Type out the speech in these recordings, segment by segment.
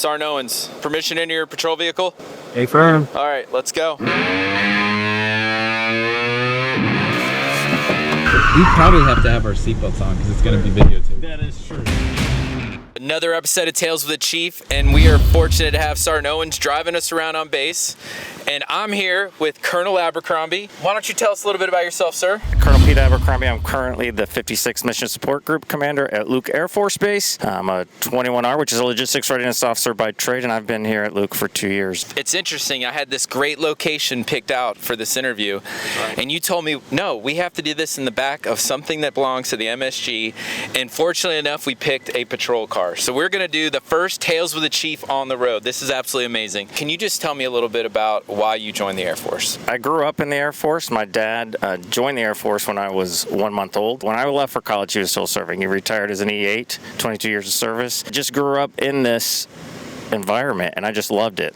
Sergeant Owens, permission into your patrol vehicle? Affirm. All right, let's go. We probably have to have our seatbelts on because it's going to be videotaped. That is true. Another episode of Tales with the Chief, and we are fortunate to have Sergeant Owens driving us around on base. And I'm here with Colonel Abercrombie. Why don't you tell us a little bit about yourself, sir? Colonel Pete Abercrombie. I'm currently the 56th Mission Support Group Commander at Luke Air Force Base. I'm a 21R, which is a logistics readiness officer by trade, and I've been here at Luke for 2 years. It's interesting. I had this great location picked out for this interview, and you told me, no, we have to do this in the back of something that belongs to the MSG, and fortunately enough, we picked a patrol car. So we're going to do the first Tales with the Chief on the road. This is absolutely amazing. Can you just tell me a little bit about why you joined the Air Force? I grew up in the Air Force. My dad joined the Air Force when I was 1 month old. When I left for college, he was still serving. He retired as an E8, 22 years of service. Just grew up in this environment, and I just loved it.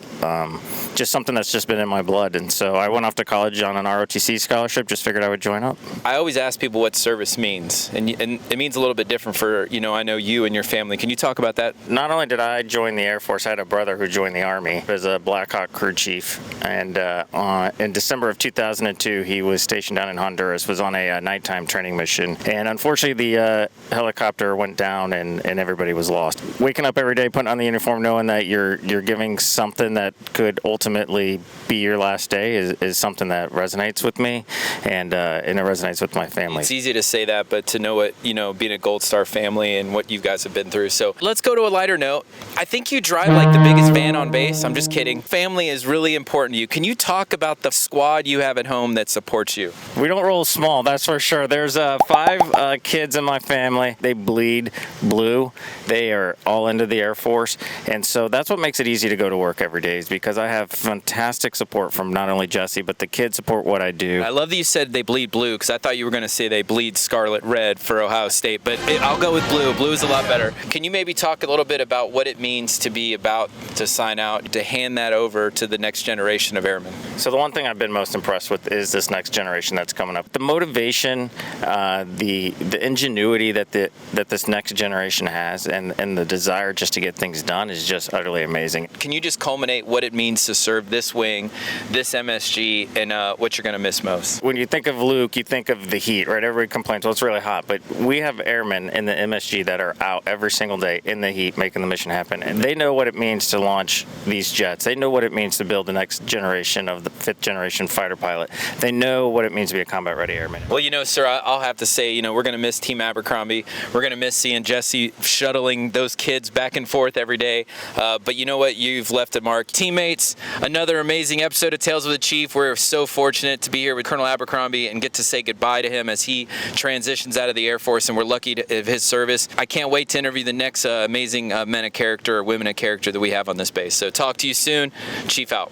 Just something that's just been in my blood. And so I went off to college on an ROTC scholarship, just figured I would join up. I always ask people what service means, and it means a little bit different for, I know you and your family. Can you talk about that? Not only did I join the Air Force, I had a brother who joined the Army as a Black Hawk crew chief. And in December of 2002, he was stationed down in Honduras, was on a nighttime training mission. And unfortunately, the helicopter went down and everybody was lost. Waking up every day, putting on the uniform, knowing that you're giving something that could ultimately be your last day is something that resonates with me, and it resonates with my family. It's easy to say that, but to know what, being a Gold Star family and what you guys have been through. So let's go to a lighter note. I think you drive like the biggest van on base. I'm just kidding. Family is really important to you. Can you talk about the squad you have at home that supports you? We don't roll small, that's for sure. There's 5 kids in my family. They bleed blue. They are all into the Air Force, and so that's what makes it easy to go to work every day, is because I have fantastic support from not only Jesse, but the kids support what I do. I love that you said they bleed blue, because I thought you were going to say they bleed scarlet red for Ohio State, but I'll go with blue. Blue is a lot better. Can you maybe talk a little bit about what it means to be about to sign out, to hand that over to the next generation of airmen? So the one thing I've been most impressed with is this next generation that's coming up. The motivation, the ingenuity that this next generation has, and the desire just to get things done is just utterly amazing. Can you just culminate what it means to serve this wing, this MSG, and what you're going to miss most? When you think of Luke, you think of the heat, right? Everybody complains, well, it's really hot, but we have airmen in the MSG that are out every single day in the heat making the mission happen, and they know what it means to launch these jets. They know what it means to build the next generation of the 5th generation fighter pilot. They know what it means to be a combat-ready airman. Well, sir, I'll have to say, we're going to miss Team Abercrombie. We're going to miss seeing Jesse shuttling those kids back and forth every day, but you know what? You've left a mark. Teammates, another amazing episode of Tales with the Chief. We're so fortunate to be here with Colonel Abercrombie and get to say goodbye to him as he transitions out of the Air Force, and we're lucky of his service. I can't wait to interview the next amazing men of character or women of character that we have on this base. So talk to you soon. Chief out.